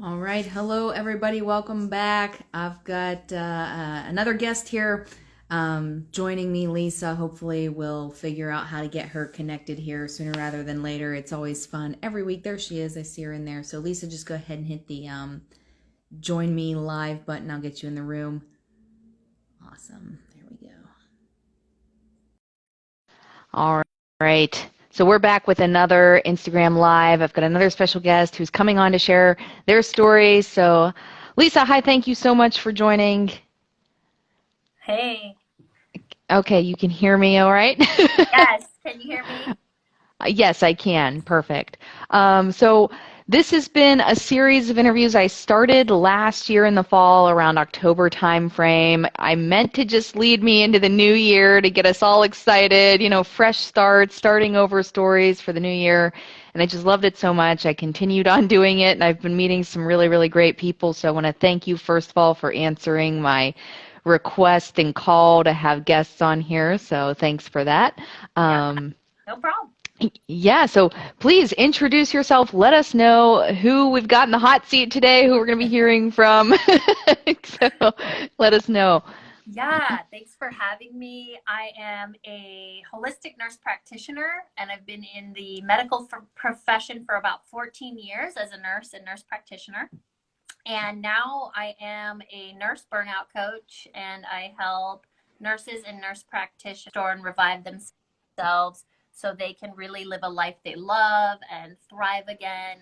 All right. Hello, everybody. Welcome back. I've got another guest here joining me, Lisa. Hopefully, we'll figure out how to get her connected here sooner rather than later. It's always fun. Every week, there she is. I see her in there. So, Lisa, just go ahead and hit the join me live button. I'll get you in the room. Awesome. There we go. All right. So we're back with another Instagram Live. I've got another special guest who's coming on to share their story. So, Lisa, hi, thank you so much for joining. Hey. Okay, you can hear me all right? Yes. Can you hear me? Yes, I can. Perfect. So this has been a series of interviews I started last year in the fall around October timeframe. I meant to just lead me into the new year to get us all excited, fresh starts, starting over stories for the new year. And I just loved it so much. I continued on doing it, and I've been meeting some really, really great people. So I want to thank you, first of all, for answering my request and call to have guests on here. So thanks for that. Yeah, Um, no problem. yeah, so please introduce yourself. Let us know who we've got in the hot seat today, who we're going to be hearing from. So let us know. Yeah, thanks for having me. I am a holistic nurse practitioner, and I've been in the medical profession for about 14 years as a nurse and nurse practitioner. And now I am a nurse burnout coach, and I help nurses and nurse practitioners restore and revive themselves so they can really live a life they love and thrive again.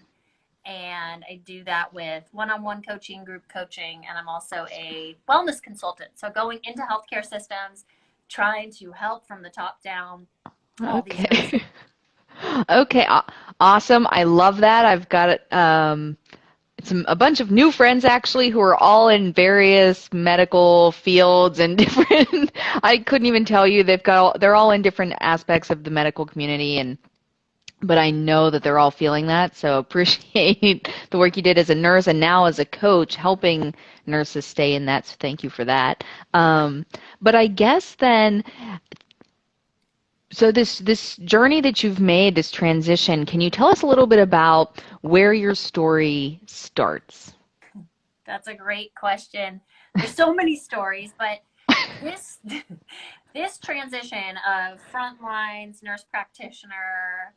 And I do that with one-on-one coaching, group coaching, and I'm also a wellness consultant. So going into healthcare systems, trying to help from the top down all these nurses. Okay. Okay, awesome. I love that. I've got a bunch of new friends actually who are all in various medical fields and different. I couldn't even tell you they're all in different aspects of the medical community, and but I know that they're all feeling that. So appreciate the work you did as a nurse and now as a coach, helping nurses stay in that. So thank you for that. But I guess then, so this journey that you've made, this transition, can you tell us a little bit about where your story starts? That's a great question. There's so many stories, but this this transition of front lines nurse practitioner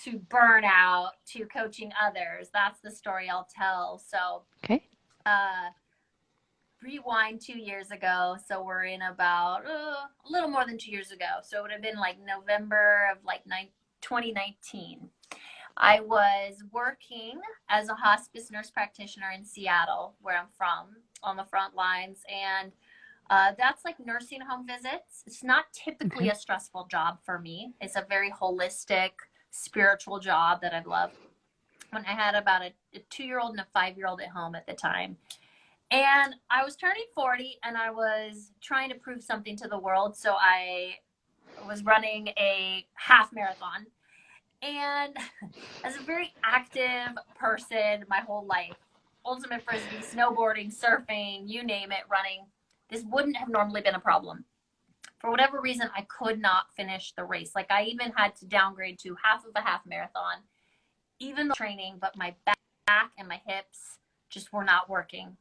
to burnout to coaching others, that's the story I'll tell. So Okay. uh, rewind 2 years ago. So we're in about a little more than 2 years ago. So it would have been like November of 2019. I was working as a hospice nurse practitioner in Seattle, where I'm from, on the front lines. And that's like nursing home visits. It's not typically Okay. a stressful job for me. It's a very holistic, spiritual job that I've loved. When I had about a 2-year-old and a 5-year-old at home at the time. And I was turning 40 and I was trying to prove something to the world. So I was running a half marathon. And as a very active person my whole life, ultimate frisbee, snowboarding, surfing, you name it, running, this wouldn't have normally been a problem. For whatever reason, I could not finish the race. Like I even had to downgrade to half of a half marathon, even though training, but my back and my hips just were not working.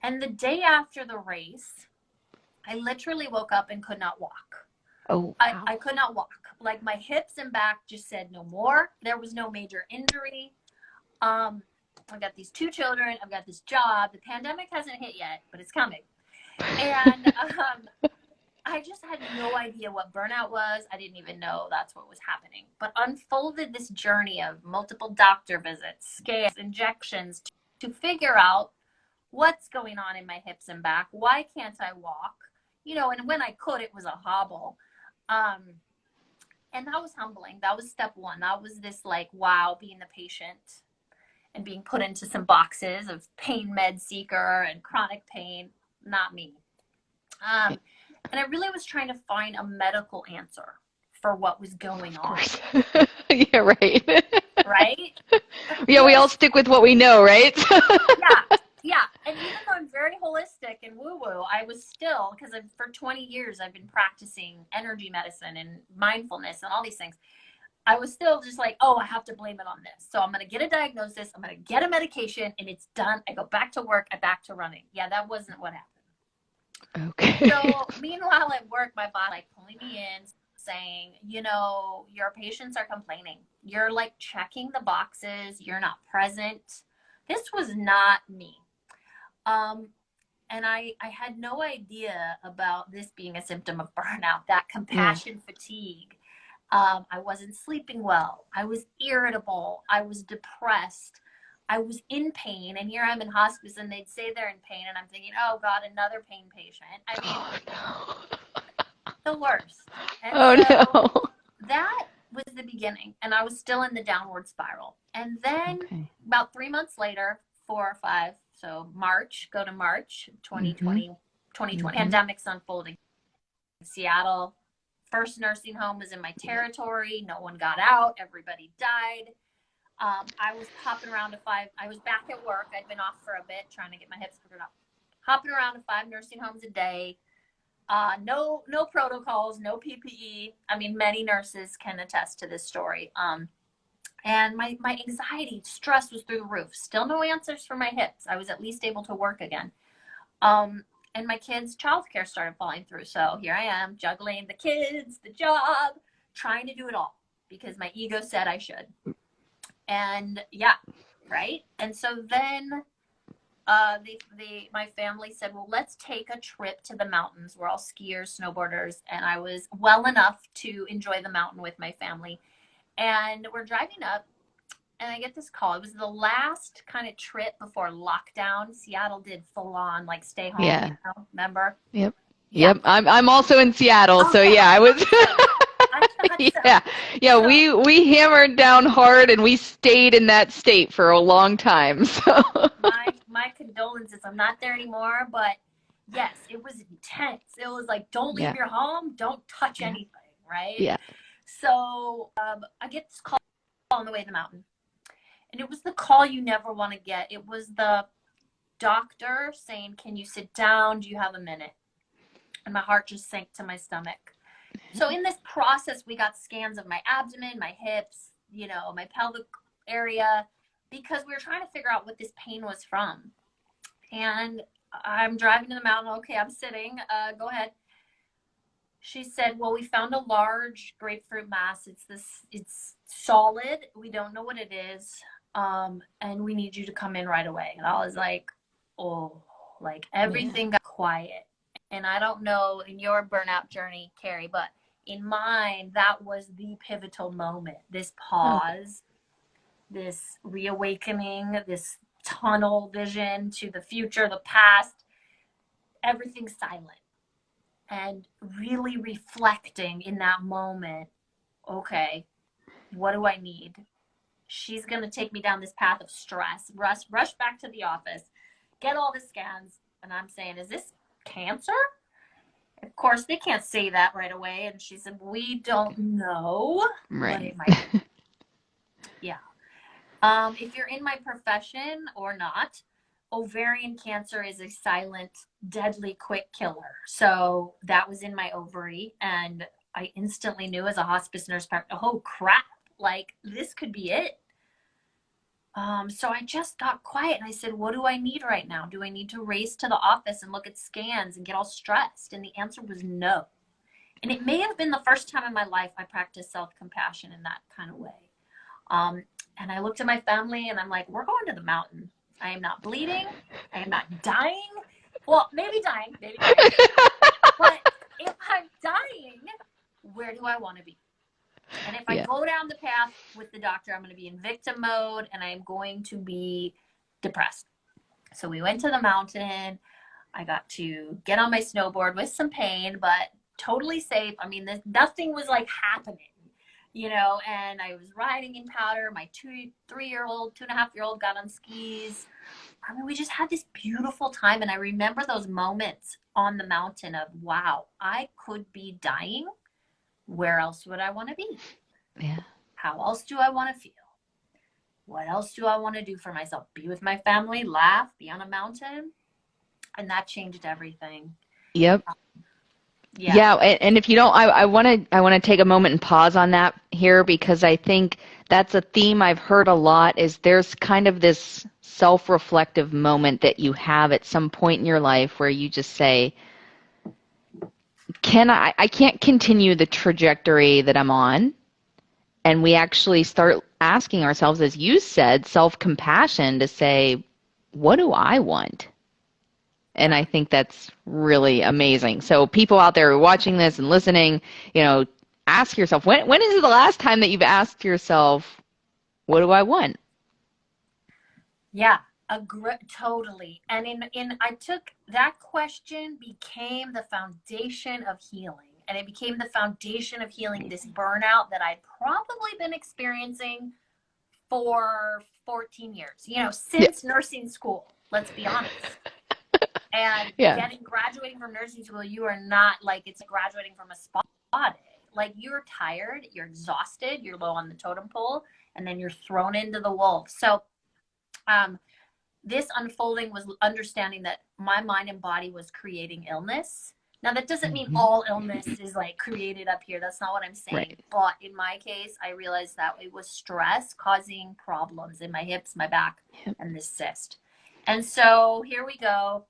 And the day after the race, I literally woke up and could not walk. Oh, wow. I could not walk. Like my hips and back just said no more. There was no major injury. I've got these 2 children. I've got this job. The pandemic hasn't hit yet, but it's coming. And I just had no idea what burnout was. I didn't even know that's what was happening. But unfolded this journey of multiple doctor visits, scans, injections to figure out what's going on in my hips and back. Why can't I walk? And when I could, it was a hobble. Um, and that was humbling. That was step one. That was this like, wow, being the patient and being put into some boxes of pain med seeker and chronic pain. Not me. Okay. And I really was trying to find a medical answer for what was going Of on, course. Yeah, right. right? But Yeah, we all this, stick with what we know, right? yeah, yeah. And even though I'm very holistic and woo woo, I was still, because for 20 years I've been practicing energy medicine and mindfulness and all these things. I was still just like, oh, I have to blame it on this. So I'm going to get a diagnosis. I'm going to get a medication and it's done. I go back to work. I'm back to running. Yeah, that wasn't what happened. Okay. So meanwhile at work, my boss like pulling me in saying, you know, your patients are complaining. You're like checking the boxes. You're not present. This was not me. Um, and I had no idea about this being a symptom of burnout, that Yeah. compassion fatigue. I wasn't sleeping well. I was irritable. I was depressed. I was in pain. And here I'm in hospice and they'd say they're in pain. And I'm thinking, oh God, another pain patient. I mean, Oh no. the worst. And Oh so no. that was the beginning. And I was still in the downward spiral. And then Okay. about 3 months later, 4 or 5, so March Mhm. 2020, 2020, Mhm. pandemic's unfolding. Seattle, first nursing home was in my territory. No one got out. Everybody died. I was hopping around to 5. I was back at work. I'd been off for a bit trying to get my hips figured out. Hopping around to 5 nursing homes a day. No protocols, no PPE. I mean, many nurses can attest to this story. And my anxiety, stress was through the roof. Still no answers for my hips. I was at least able to work again. And my kids' childcare started falling through. So here I am juggling the kids, the job, trying to do it all because my ego said I should. And yeah, right. And so then my family said, well, let's take a trip to the mountains. We're all skiers, snowboarders, and I was well enough to enjoy the mountain with my family. And we're driving up, and I get this call. It was the last kind of trip before lockdown. Seattle did full on like stay home, Yeah. remember? Yep. Yeah. Yep. I'm also in Seattle, so Okay, yeah, I I was thought so. I thought so. yeah. Yeah, So, we hammered down hard and we stayed in that state for a long time. So my condolences. I'm not there anymore, but yes, it was intense. It was like, don't leave yeah. your home, don't touch Yeah. anything, right? Yeah. So I get this call on the way to the mountain, and it was the call you never want to get. It was the doctor saying, "Can you sit down? Do you have a minute?" And my heart just sank to my stomach. So in this process, we got scans of my abdomen, my hips, my pelvic area, because we were trying to figure out what this pain was from. And I'm driving to the mountain. Okay, I'm sitting. Go ahead. She said, well, we found a large grapefruit mass. It's solid. We don't know what it is. And we need you to come in right away. And I was like, oh, like Yeah. everything got quiet. And I don't know in your burnout journey, Kari, but in mine, that was the pivotal moment. This Okay. pause, this reawakening, this tunnel vision to the future, the past, everything silent. And really reflecting in that moment, okay, what do I need? She's going to take me down this path of stress, rush back to the office, get all the scans. And I'm saying, is this cancer? Of course, they can't say that right away. And she said, we don't know, but Right. it might be. Yeah. If you're in my profession or not, ovarian cancer is a silent, deadly, quick killer. So that was in my ovary, and I instantly knew as a hospice nurse, oh crap, like this could be it. So I just got quiet and I said, what do I need right now? Do I need to race to the office and look at scans and get all stressed? And the answer was no. And it may have been the first time in my life I practiced self-compassion in that kind of way. And I looked at my family and I'm like, we're going to the mountain. I am not bleeding. I am not dying. Well, maybe dying, But if I'm dying, where do I want to be? And if I Yeah. go down the path with the doctor, I'm going to be in victim mode and I'm going to be depressed. So we went to the mountain. I got to get on my snowboard with some pain, but totally safe. I mean, nothing was like happening, and I was riding in powder. My 2.5 year old got on skis. I mean, we just had this beautiful time. And I remember those moments on the mountain of, wow, I could be dying. Where else would I want to be? Yeah. How else do I want to feel? What else do I want to do for myself? Be with my family, laugh, be on a mountain. And that changed everything. Yep. Yeah. Yeah, and if you don't, I want to take a moment and pause on that here because I think that's a theme I've heard a lot is there's kind of this self-reflective moment that you have at some point in your life where you just say, I can't continue the trajectory that I'm on. And we actually start asking ourselves, as you said, self-compassion to say, what do I want? And Yeah. I think that's really amazing. So people out there who are watching this and listening, you know, ask yourself, when is the last time that you've asked yourself, what do I want? Yeah, totally. And I took that question became the foundation of healing. And it became the foundation of healing this Amazing. burnout that I'd probably been experiencing for 14 years, Yeah. since nursing school, let's be honest. And Yeah. graduating from nursing school, you are not like, it's like graduating from a spa day. Like, you're tired, you're exhausted, you're low on the totem pole, and then you're thrown into the wolves. So, um, this unfolding was understanding that my mind and body was creating illness. Now, that doesn't mean Hmm. all illness is like created up here. That's not what I'm saying. Right. But in my case, I realized that it was stress causing problems in my hips, my back, Yep. and this cyst. And so here we go.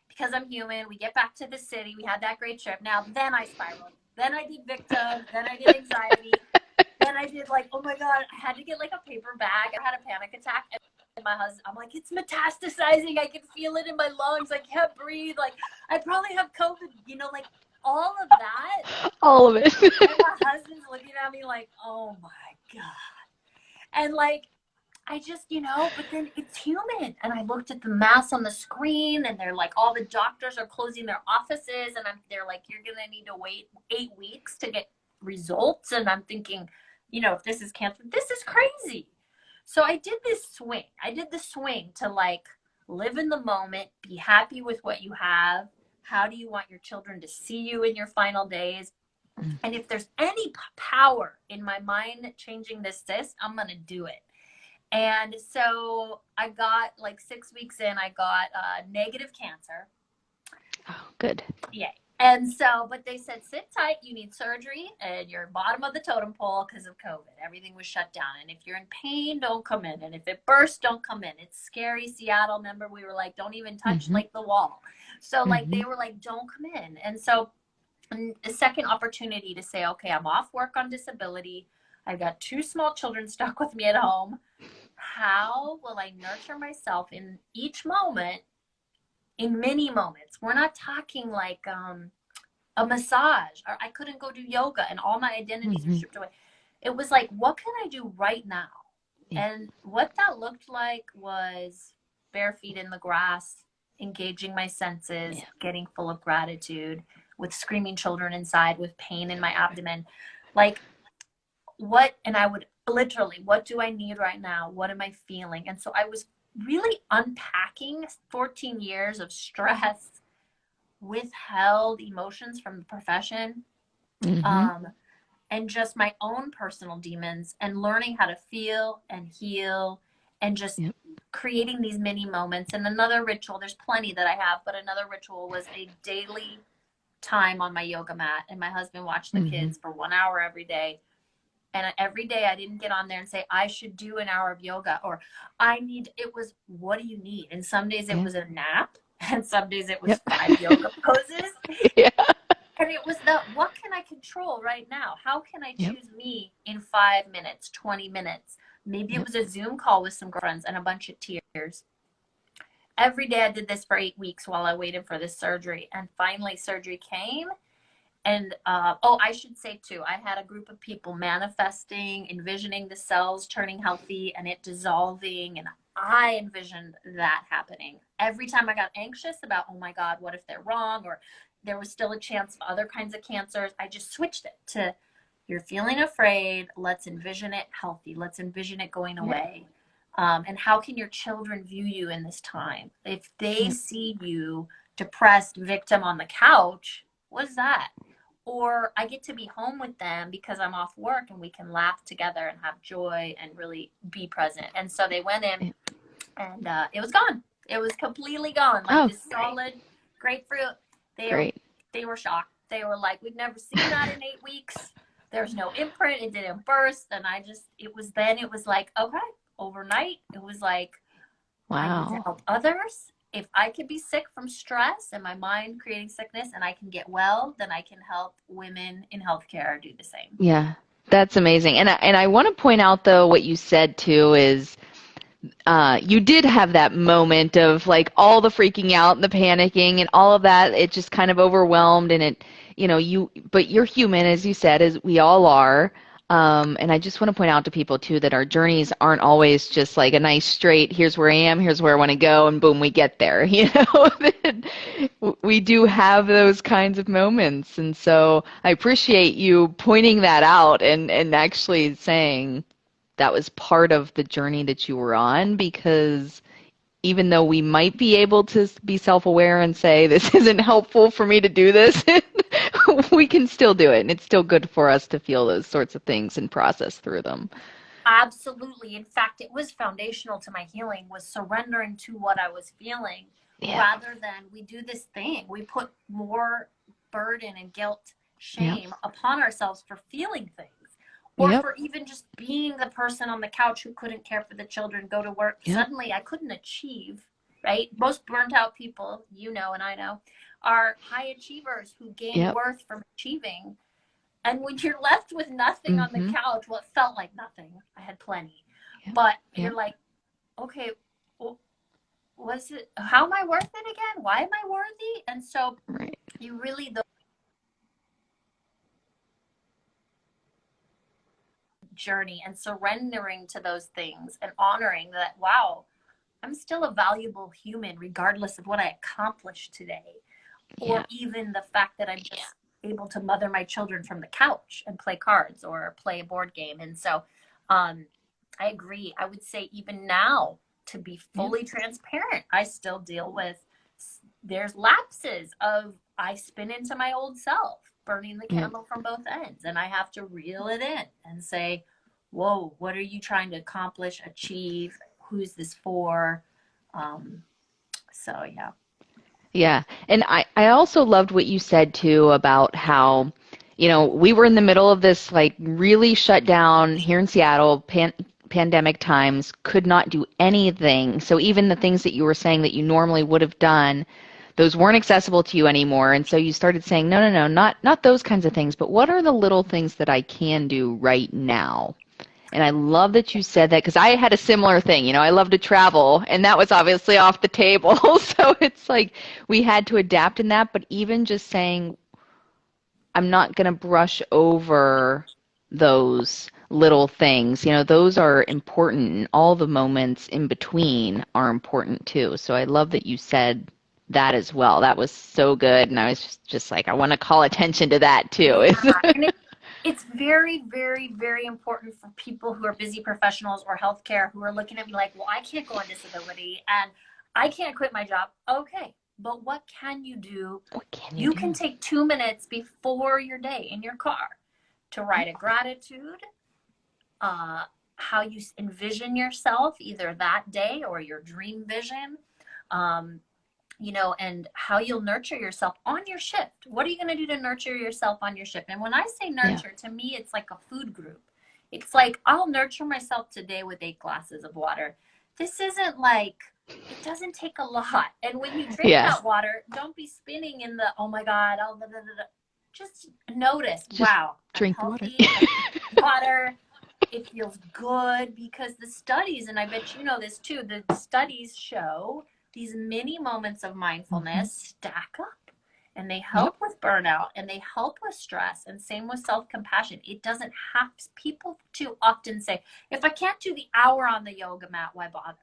Because I'm human, we get back to the city. We had that great trip. Now, then I spiraled. Then I did victim. Then I did anxiety. Then I did like, oh my God, I had to get like a paper bag. I had a panic attack. And my husband, I'm like, it's metastasizing. I can feel it in my lungs. I can't breathe. Like, I probably have COVID, like all of that. All of it. And my husband's looking at me like, oh my God. And like, I just, but then it's human. And I looked at the mass on the screen and they're like, all the doctors are closing their offices. And they're like, you're going to need to wait 8 weeks to get results. And I'm thinking, if this is cancer, this is crazy. So I did this swing. I did the swing to like live in the moment, be happy with what you have. How do you want your children to see you in your final days? And if there's any power in my mind changing this cyst, I'm going to do it. And so I got like 6 weeks in, I got negative cancer. Oh, good. Yay. And so, but they said, sit tight, you need surgery, and you're bottom of the totem pole because of COVID. Everything was shut down. And if you're in pain, don't come in. And if it bursts, don't come in. It's scary. Seattle, remember, we were like, don't even touch like the wall. So like, they were like, don't come in. And so a second opportunity to say, okay, I'm off work on disability. I've got 2 small children stuck with me at home. How will I nurture myself in each moment, in many moments? We're not talking like a massage, or I couldn't go do yoga and all my identities are stripped away. It was like, what can I do right now? Yeah. And what that looked like was bare feet in the grass, engaging my senses, getting full of gratitude, with screaming children inside, with pain in my abdomen. Like, and I would literally, what do I need right now? What am I feeling? And so I was really unpacking 14 years of stress, withheld emotions from the profession, and just my own personal demons, and learning how to feel and heal, and just creating these mini moments. And another ritual, there's plenty that I have, but another ritual was a daily time on my yoga mat, and my husband watched the kids for 1 hour every day. And every day I didn't get on there and say, I should do an hour of yoga, or it was, what do you need? And some days it was a nap, and some days it was 5 yoga poses. Yeah. And it was what can I control right now? How can I choose me in 5 minutes, 20 minutes? Maybe it was a Zoom call with some girlfriends and a bunch of tears. Every day I did this for 8 weeks while I waited for this surgery. And finally surgery came. And, I should say too, I had a group of people manifesting, envisioning the cells turning healthy and it dissolving. And I envisioned that happening. Every time I got anxious about, oh my God, what if they're wrong? Or there was still a chance of other kinds of cancers, I just switched it to, you're feeling afraid. Let's envision it healthy. Let's envision it going away. And how can your children view you in this time? If they see you depressed victim on the couch, what is that? Or I get to be home with them because I'm off work and we can laugh together and have joy and really be present. And so they went in and it was gone. It was completely gone. Like this solid grapefruit. They were shocked. They were like, we've never seen that in 8 weeks. There's no imprint. It didn't burst. And it was like, okay, overnight, it was like, I need to Wow. help others. If I could be sick from stress and my mind creating sickness and I can get well, then I can help women in healthcare do the same. Yeah. That's amazing. And I want to point out though what you said too is you did have that moment of like all the freaking out and the panicking and all of that. It just kind of overwhelmed and but you're human, as you said, as we all are. And I just want to point out to people too that our journeys aren't always just like a nice straight, here's where I am, here's where I want to go, and boom, we get there. We do have those kinds of moments. And so I appreciate you pointing that out and actually saying, that was part of the journey that you were on because even though we might be able to be self-aware and say this isn't helpful for me to do this, we can still do it and it's still good for us to feel those sorts of things and process through them. Absolutely. In fact, it was foundational to my healing was surrendering to what I was feeling Yeah. rather than we do this thing. We put more burden and guilt, Yep. shame upon ourselves for feeling things or Yep. for even just being the person on the couch who couldn't care for the children, go to work. Yep. Suddenly I couldn't achieve, right? Most burnt out people, you know, and I know, are high achievers who gain Yep. worth from achieving. And when you're left with nothing on the Mm-hmm. couch, well, it felt like nothing. I had plenty. Yep. But Yep. you're like, okay, well, how am I worth it again? Why am I worthy? And so Right. you really, the journey and surrendering to those things and honoring that, wow, I'm still a valuable human regardless of what I accomplished today. Or Yeah. even the fact that I'm just able to mother my children from the couch and play cards or play a board game. And so I agree. I would say even now, to be fully transparent, I still deal with, there's lapses of I spin into my old self, burning the Yep. candle from both ends. And I have to reel it in and say, whoa, what are you trying to accomplish, achieve? Who's this for? So, yeah. Yeah. And I also loved what you said too about how, we were in the middle of this like really shut down here in Seattle, pandemic times, could not do anything. So even the things that you were saying that you normally would have done, those weren't accessible to you anymore. And so you started saying, no, no, no, not those kinds of things, but what are the little things that I can do right now? And I love that you said that because I had a similar thing. I love to travel, and that was obviously off the table. So it's like we had to adapt in that. But even just saying, I'm not going to brush over those little things, those are important, and all the moments in between are important too. So I love that you said that as well. That was so good. And I was just like, I want to call attention to that too. Yeah. And it's very, very, very important for people who are busy professionals or healthcare who are looking at me like, well, I can't go on disability and I can't quit my job. Okay, but what can you do? What can You you can do? take 2 minutes before your day in your car to write a gratitude, how you envision yourself either that day or your dream vision, and how you'll nurture yourself on your shift. What are you going to do to nurture yourself on your shift? And when I say Yeah. nurture, to me, it's like a food group. It's like, I'll nurture myself today with 8 glasses of water. This isn't like, it doesn't take a lot. And when you drink Yeah. that water, don't be spinning in the, oh my God, blah, blah, blah, blah. Just notice, Just wow, drink I'm the water. healthy, water. It feels good because the studies, and I bet you know this too, the studies show these mini moments of mindfulness stack up and they help with burnout and they help with stress, and same with self-compassion. It doesn't have, people too often say, if I can't do the hour on the yoga mat, why bother?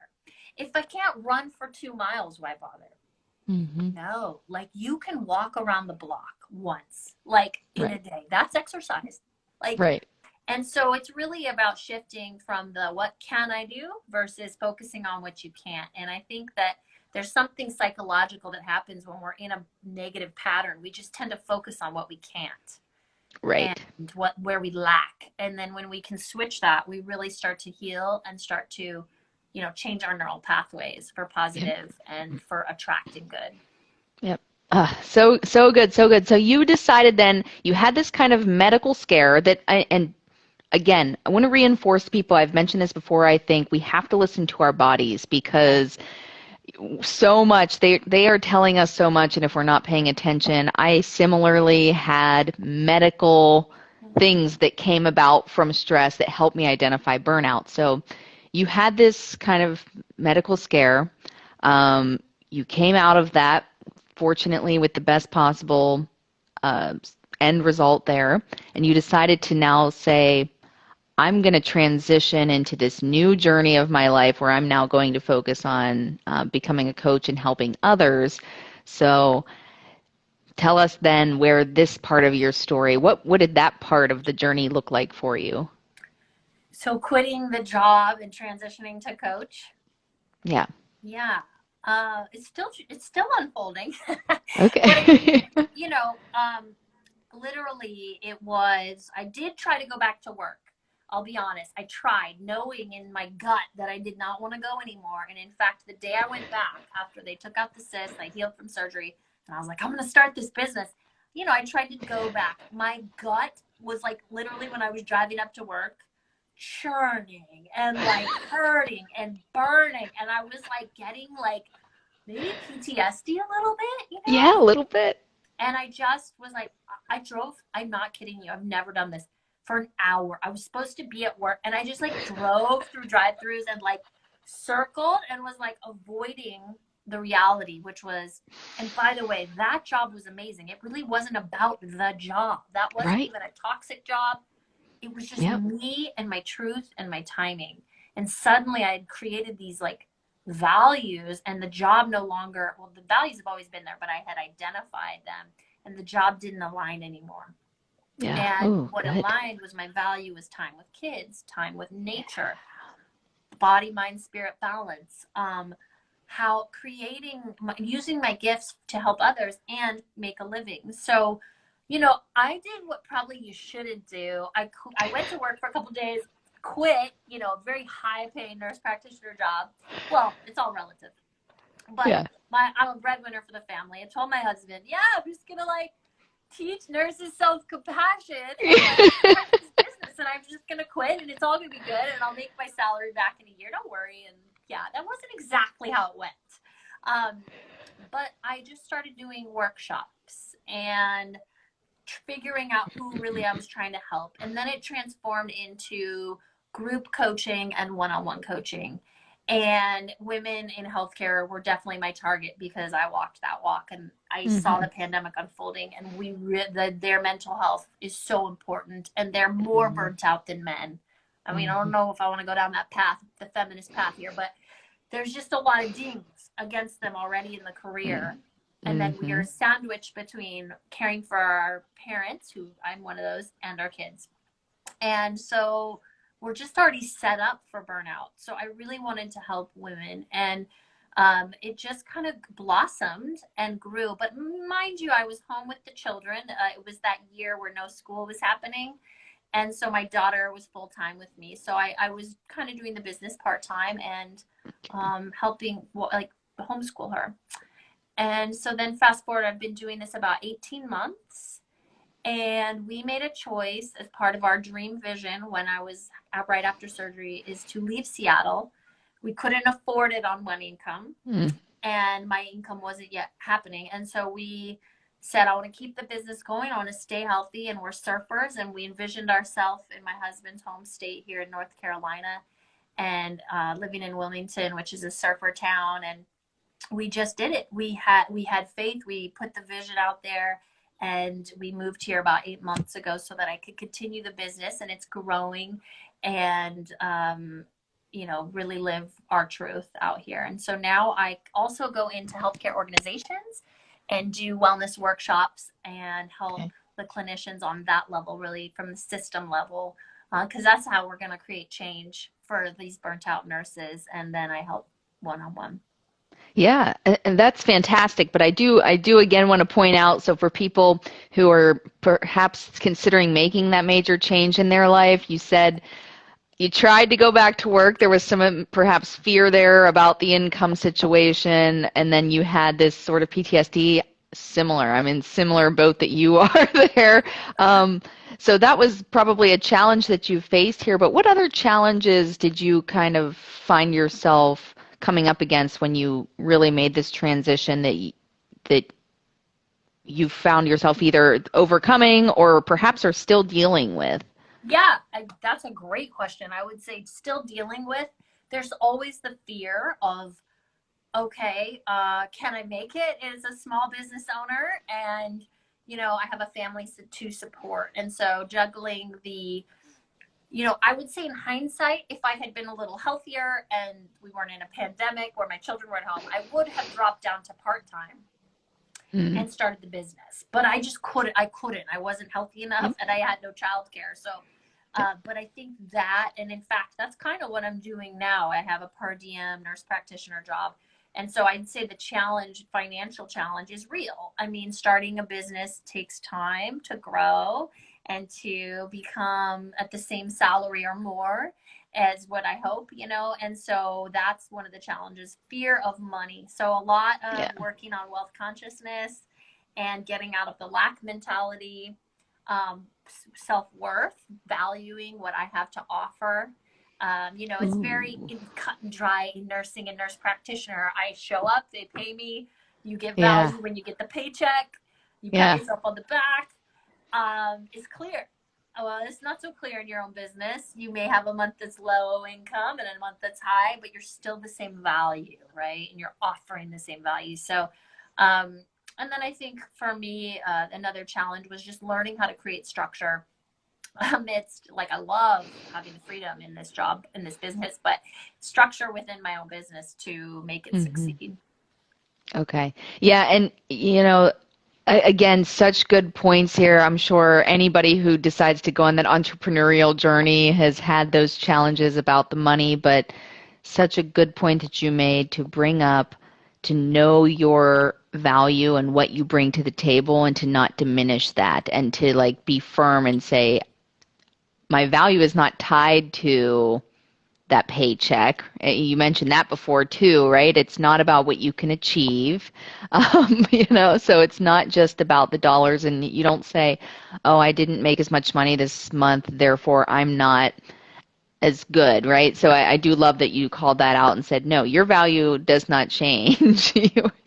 If I can't run for 2 miles, why bother? Mm-hmm. No, like you can walk around the block once, like in a day. That's exercise. Like, Right. and so it's really about shifting from the what can I do versus focusing on what you can't. And I think that there's something psychological that happens when we're in a negative pattern. We just tend to focus on what we can't Right. and where we lack. And then when we can switch that, we really start to heal and start to, change our neural pathways for positive and for attracting good. Yep. So good, so good. So you decided then you had this kind of medical scare that, and again, I want to reinforce people. I've mentioned this before. I think we have to listen to our bodies because so much they are telling us so much, and if we're not paying attention, I similarly had medical things that came about from stress that helped me identify burnout. So you had this kind of medical scare. Um, you came out of that, fortunately, with the best possible uh, end result there, and you decided to now say, I'm going to transition into this new journey of my life where I'm now going to focus on becoming a coach and helping others. So tell us then where this part of your story, what did that part of the journey look like for you? So quitting the job and transitioning to coach. Yeah. Yeah. It's still unfolding. But I mean, Okay. you know, literally it was, I did try to go back to work. I'll be honest. I tried, knowing in my gut that I did not want to go anymore. And in fact, the day I went back after they took out the cyst, I healed from surgery, and I was like, I'm going to start this business. I tried to go back. My gut was like literally when I was driving up to work, churning and like hurting and burning. And I was like getting like maybe PTSD a little bit. Yeah, a little bit. And I just was like, I drove, I'm not kidding you, I've never done this, for an hour. I was supposed to be at work, and I just like drove through drive-throughs and like circled and was like avoiding the reality, which was, and by the way, that job was amazing. It really wasn't about the job. That wasn't Right. even a toxic job. It was just Yep. me and my truth and my timing. And suddenly I had created these like values, and the job no longer, well, the values have always been there, but I had identified them, and the job didn't align anymore. Yeah. And Oh, what good. aligned was my value was time with kids, time with nature, body, mind, spirit balance. How creating, using my gifts to help others and make a living. So, I did what probably you shouldn't do. I went to work for a couple of days, quit, a very high paying nurse practitioner job. Well, it's all relative, but Yeah. I'm a breadwinner for the family. I told my husband, yeah, I'm just going to like teach nurses self-compassion and like start this business, and I'm just going to quit, and it's all going to be good, and I'll make my salary back in a year. Don't worry. And yeah, that wasn't exactly how it went. Um, but I just started doing workshops and figuring out who really I was trying to help. And then it transformed into group coaching and one-on-one coaching. And women in healthcare were definitely my target because I walked that walk, and I saw Hmm. the pandemic unfolding, and their mental health is so important, and they're more burnt out than men. I mean, I don't Hmm. know if I want to go down that path, the feminist path here, but there's just a lot of dings against them already in the career. And then we Hmm. are sandwiched between caring for our parents, who I'm one of those, and our kids. And so we're just already set up for burnout. So I really wanted to help women. And it just kind of blossomed and grew. But mind you, I was home with the children. It was that year where no school was happening. And so my daughter was full time with me. So I was kind of doing the business part time and helping, like, homeschool her. And so then fast forward, I've been doing this about 18 months. And we made a choice as part of our dream vision when I was right after surgery is to leave Seattle. We couldn't afford it on one income, Hmm. and my income wasn't yet happening. And so we said, I want to keep the business going. I want to stay healthy. And we're surfers. And we envisioned ourselves in my husband's home state here in North Carolina, and living in Wilmington, which is a surfer town. And we just did it. We had faith. We put the vision out there, and we moved here about 8 months ago so that I could continue the business, and it's growing, and really live our truth out here. And so now I also go into healthcare organizations and do wellness workshops and help Okay. the clinicians on that level, really from the system level, because that's how we're going to create change for these burnt out nurses. And then I help one on one. Yeah, and that's fantastic. But I do again want to point out, so for people who are perhaps considering making that major change in their life, you said you tried to go back to work. There was some perhaps fear there about the income situation, and then you had this sort of PTSD. similar. I'm in similar boat that you are there. Um, so that was probably a challenge that you faced here, but what other challenges did you kind of find yourself coming up against when you really made this transition that you found yourself either overcoming or perhaps are still dealing with? Yeah, that's a great question. I would say still dealing with. There's always the fear of, okay, can I make it as a small business owner? And, I have a family to support. And so juggling I would say in hindsight, if I had been a little healthier and we weren't in a pandemic where my children were at home, I would have dropped down to part-time Mm. and started the business. But I just couldn't. I wasn't healthy enough and I had no childcare. So, but I think that, and in fact, that's kind of what I'm doing now. I have a per diem nurse practitioner job. And so I'd say the financial challenge is real. I mean, starting a business takes time to grow and to become at the same salary or more as what I hope, and so that's one of the challenges, fear of money. So a lot of Yeah. working on wealth consciousness and getting out of the lack mentality, self-worth, valuing what I have to offer. It's very Ooh. cut and dry in nursing and nurse practitioner. I show up, they pay me, you get Yeah. value when you get the paycheck, you pat Yeah. yourself on the back. It's clear. Well, it's not so clear in your own business. You may have a month that's low income and a month that's high, but you're still the same value, right? And you're offering the same value. So, and then I think for me, another challenge was just learning how to create structure amidst, like, I love having the freedom in this job, in this business, but structure within my own business to make it Hmm. succeed. Okay. Yeah, and again, such good points here. I'm sure anybody who decides to go on that entrepreneurial journey has had those challenges about the money, but such a good point that you made to bring up, to know your value and what you bring to the table and to not diminish that and to like be firm and say, my value is not tied to that paycheck. You mentioned that before too, right? It's not about what you can achieve. So it's not just about the dollars, and you don't say, oh, I didn't make as much money this month, therefore I'm not as good, right? So I do love that you called that out and said, no, your value does not change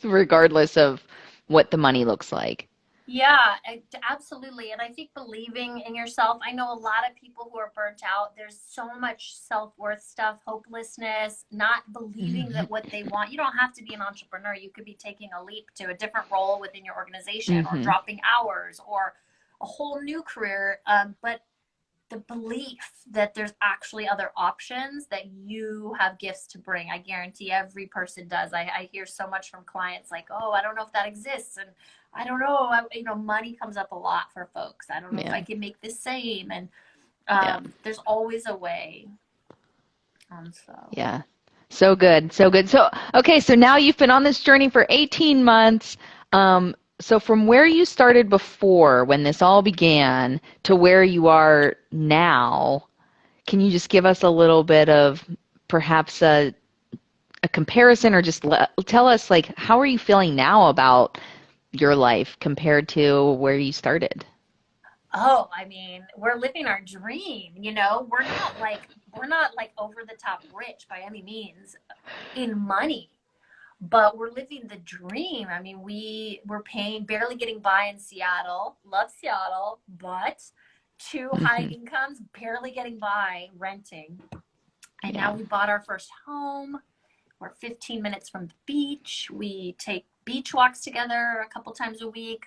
regardless of what the money looks like. Yeah, absolutely. And I think believing in yourself, I know a lot of people who are burnt out. There's so much self-worth stuff, hopelessness, not believing Hmm. that what they want. You don't have to be an entrepreneur. You could be taking a leap to a different role within your organization or Hmm. dropping hours or a whole new career. But the belief that there's actually other options, that you have gifts to bring. I guarantee every person does. I hear so much from clients like, oh, I don't know if that exists. And I don't know, money comes up a lot for folks. I don't know if Yeah. I can make the same. And Yeah. there's always a way. So. Yeah. So good. So good. So, okay, so now you've been on this journey for 18 months. So from where you started before, when this all began, to where you are now, can you just give us a little bit of perhaps a comparison or just tell us, like, how are you feeling now about your life compared to where you started? Oh, I mean, we're living our dream, we're not like over the top rich by any means in money, but we're living the dream. I mean, we're paying, barely getting by in Seattle. Love Seattle, but two high Hmm. incomes, barely getting by renting. And now Yeah. we bought our first home. We're 15 minutes from the beach. We take beach walks together a couple times a week.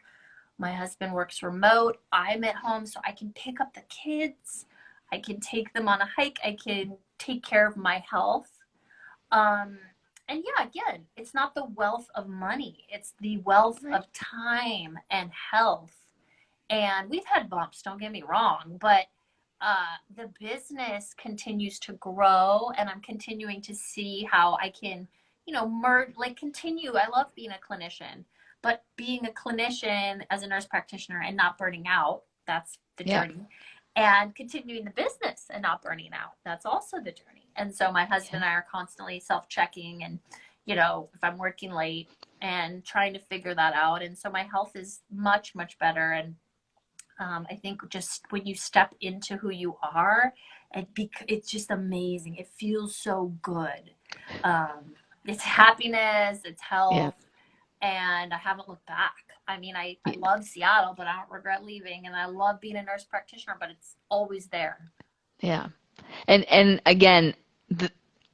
My husband works remote. I'm at home, so I can pick up the kids. I can take them on a hike. I can take care of my health. Um, and yeah, again, it's not the wealth of money, it's the wealth Right. of time and health. And we've had bumps, don't get me wrong, but the business continues to grow, and I'm continuing to see how I can, merge, like, continue. I love being a clinician, but being a clinician as a nurse practitioner and not burning out, that's the Yeah. journey. And continuing the business and not burning out, that's also the journey. And so my husband Yeah. and I are constantly self checking, and, if I'm working late and trying to figure that out. And so my health is much, much better. And I think just when you step into who you are, it's just amazing. It feels so good. It's happiness, it's Yeah. health, and I haven't looked back. I mean, I Yeah. love Seattle, but I don't regret leaving. And I love being a nurse practitioner, but it's always there. Yeah. And again, th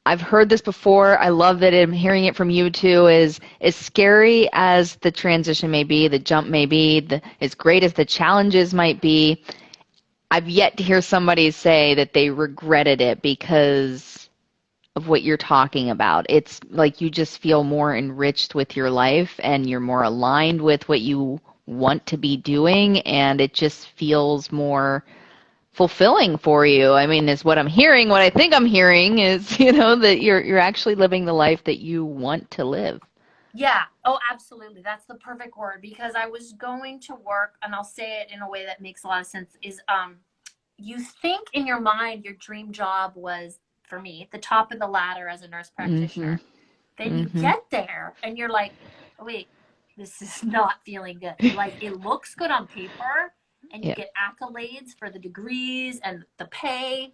I've heard this before. I love that I'm hearing it from you too. Is as scary as the transition may be, the jump may be, as great as the challenges might be, I've yet to hear somebody say that they regretted it because of what you're talking about. It's like you just feel more enriched with your life and you're more aligned with what you want to be doing, and it just feels more fulfilling for you. I mean, is what I'm hearing, what I think I'm hearing is, that you're actually living the life that you want to live. Yeah. Oh, absolutely. That's the perfect word, because I was going to work, and I'll say it in a way that makes a lot of sense, is you think in your mind your dream job was, for me, the top of the ladder as a nurse Mm-hmm. practitioner. Then you Mm-hmm. get there and you're like, oh, wait, this is not feeling good. Like, it looks good on paper and you Yeah. get accolades for the degrees and the pay,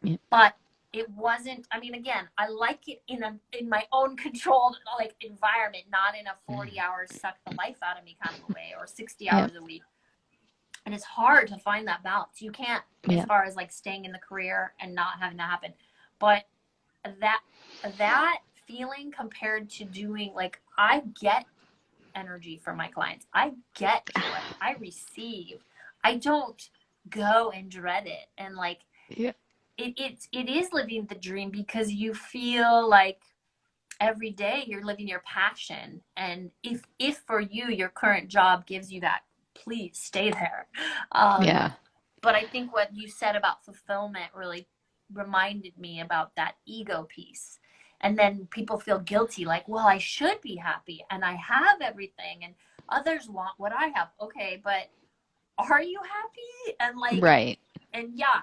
Yeah. but it wasn't. I mean, again, I like it in my own controlled, like, environment, not in a 40 hours suck the life out of me kind of a way, or 60 Yeah. hours a week. And it's hard to find that balance. You can't, as Yeah. far as like staying in the career and not having that happen. But that that feeling compared to doing, like, I get energy from my clients. I get joy. I receive. I don't go and dread it. And like, Yeah. it is living the dream, because you feel like every day you're living your passion. And if for you your current job gives you that, please stay there. um Yeah. but I think what you said about fulfillment really reminded me about that ego piece. And then people feel guilty, like, well, I should be happy and I have everything and others want what I have. Okay, but are you happy? And like, Right. and yeah,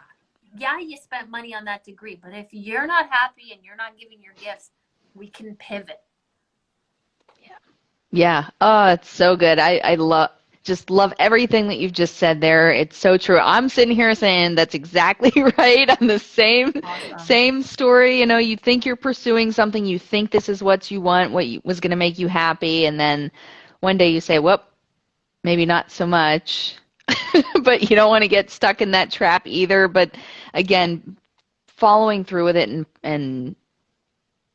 you spent money on that degree, but if you're not happy and you're not giving your gifts, we can pivot. Yeah. Oh, it's so good. I love everything that you've just said there. It's so true. I'm sitting here saying that's exactly right. On the same Awesome. same story. You think you're pursuing something, you think this is what you want, was going to make you happy, and then one day you say, "Well, maybe not so much." But you don't want to get stuck in that trap either. But again, following through with it, and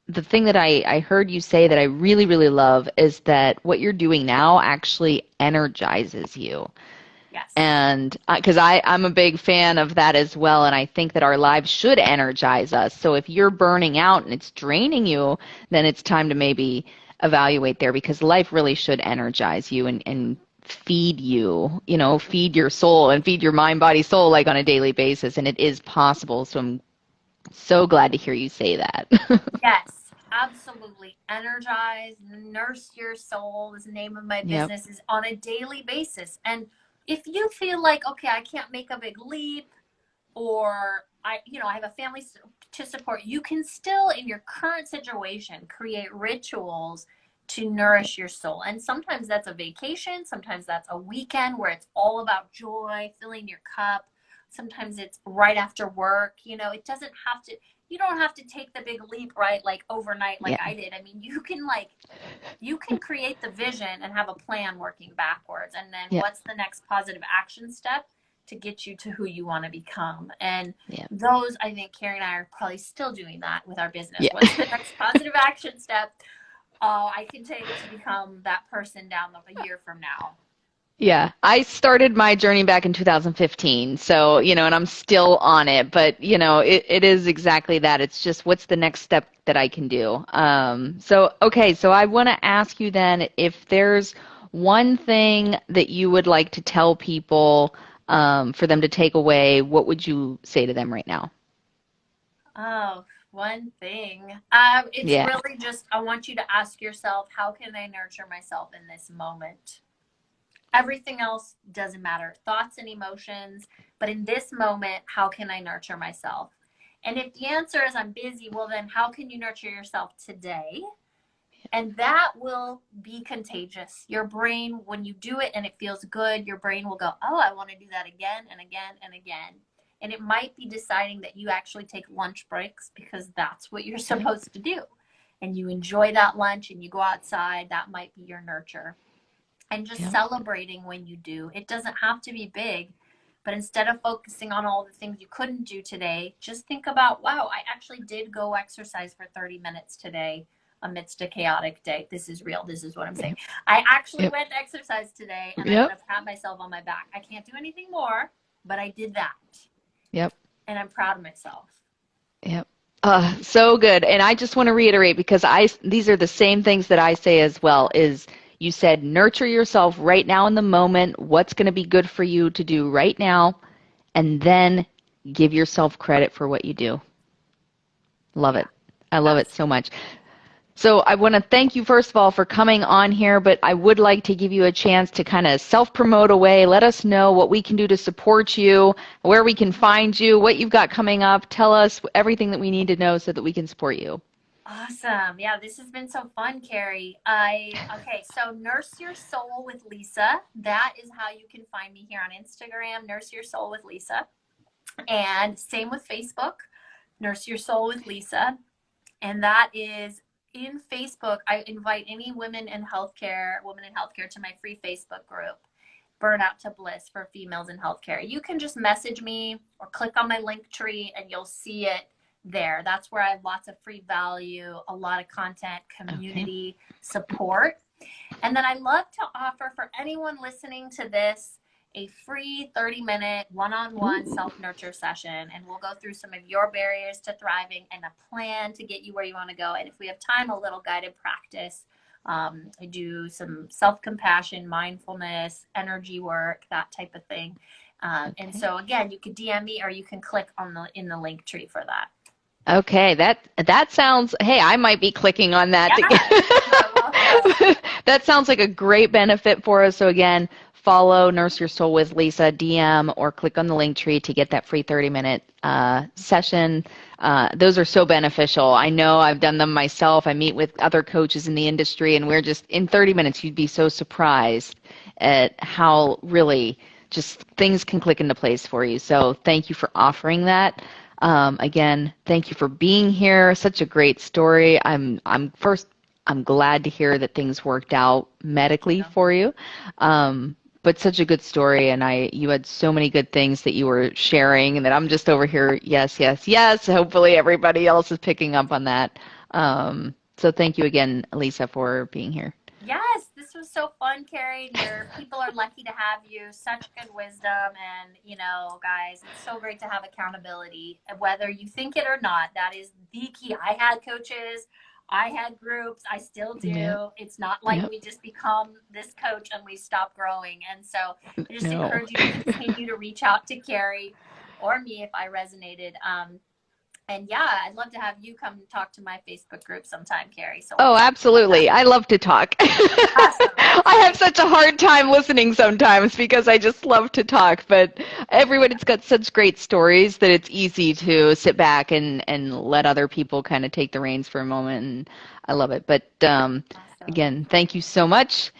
the thing that I heard you say that I really, really love is that what you're doing now actually energizes you. Yes. And because I'm a big fan of that as well. And I think that our lives should energize us. So if you're burning out and it's draining you, then it's time to maybe evaluate there, because life really should energize you and feed you, feed your soul and feed your mind, body, soul, like on a daily basis. And it is possible. So I'm so glad to hear you say that. Yes, absolutely. Energize, nurse your soul is the name of my Yep. business, is on a daily basis. And if you feel like, okay, I can't make a big leap, or I have a family to support, you can still, in your current situation, create rituals to nourish your soul. And sometimes that's a vacation, sometimes that's a weekend where it's all about joy, filling your cup. Sometimes it's right after work. It doesn't have to, you don't have to take the big leap, right? Like overnight, like Yeah. I did. I mean, you can create the vision and have a plan working backwards. And then Yeah. what's the next positive action step to get you to who you want to become? And Yeah. those, I think Kari and I are probably still doing that with our business. Yeah. What's the next positive action step I can take to become that person down a year from now? Yeah, I started my journey back in 2015. So, and I'm still on it, but, it is exactly that. It's just what's the next step that I can do. Okay, so I want to ask you then if there's one thing that you would like to tell people for them to take away, what would you say to them right now? Oh, one thing. It's Yeah. really just, I want you to ask yourself, how can I nurture myself in this moment? Everything else doesn't matter, thoughts and emotions. But in this moment, how can I nurture myself? And if the answer is I'm busy, well, then how can you nurture yourself today? And that will be contagious. Your brain, when you do it and it feels good, your brain will go, oh, I want to do that again and again and again. And it might be deciding that you actually take lunch breaks because that's what you're supposed to do. And you enjoy that lunch and you go outside. That might be your nurture. And just celebrating when you do. It doesn't have to be big, but instead of focusing on all the things you couldn't do today, just think about, wow, I actually did go exercise for 30 minutes today amidst a chaotic day. This is real. This is what I'm saying. I actually went to exercise today, and I'm going to pat myself on my back. I can't do anything more, but I did that. Yep. And I'm proud of myself. Yep. So good. And I just want to reiterate, because these are the same things that I say as well, is you said nurture yourself right now in the moment, what's going to be good for you to do right now, and then give yourself credit for what you do. Love it. I love it so much. So I want to thank you, first of all, for coming on here, but I would like to give you a chance to kind of self-promote away. Let us know what we can do to support you, where we can find you, what you've got coming up. Tell us everything that we need to know so that we can support you. Awesome. Yeah, this has been so fun, Kari. Okay, so Nurse Your Soul with Lisa. That is how you can find me here on Instagram, Nurse Your Soul with Lisa. And same with Facebook, Nurse Your Soul with Lisa. And that is in Facebook. I invite any women in healthcare to my free Facebook group, Burnout to Bliss for females in healthcare. You can just message me or click on my link tree and you'll see it there. That's where I have lots of free value, a lot of content, community support. And then I love to offer for anyone listening to this a free 30-minute one-on-one self-nurture session. And we'll go through some of your barriers to thriving and a plan to get you where you want to go. And if we have time, a little guided practice. I do some self-compassion, mindfulness, energy work, that type of thing. And so again, you could DM me or you can click in the link tree for that. Okay, that sounds, hey, I might be clicking on that. That sounds like a great benefit for us. So again, follow Nurse Your Soul with Lisa, DM, or click on the link tree to get that free 30-minute session. Those are so beneficial. I know I've done them myself. I meet with other coaches in the industry, and we're just, in 30 minutes, you'd be so surprised at how really just things can click into place for you. So thank you for offering that. Again, thank you for being here. Such a great story. I'm glad to hear that things worked out medically for you. But such a good story, and you had so many good things that you were sharing, and that I'm just over here, yes, yes, yes. Hopefully everybody else is picking up on that. So thank you again, Lisa, for being here. Yes, this was so fun, Kari. Your people are lucky to have you. Such good wisdom. And, guys, it's so great to have accountability. Whether you think it or not, that is the key. I had coaches. I had groups. I still do. Yep. It's not like we just become this coach and we stop growing. And so I just encourage you to continue to reach out to Kari or me if I resonated. And yeah, I'd love to have you come talk to my Facebook group sometime, Kari. So absolutely. I love to talk. Awesome. I have such a hard time listening sometimes because I just love to talk. But everybody's got such great stories that it's easy to sit back and let other people kind of take the reins for a moment. And I love it. But again, thank you so much.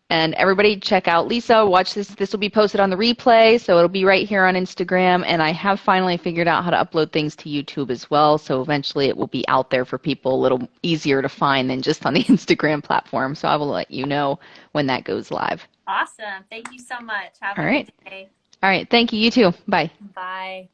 And everybody check out Lisa. Watch this. This will be posted on the replay, so it'll be right here on Instagram. And I have finally figured out how to upload things to YouTube as well, so eventually it will be out there for people a little easier to find than just on the Instagram platform. So I will let you know when that goes live. Awesome. Thank you so much. Have a good day. All right. Thank you. You too. Bye. Bye.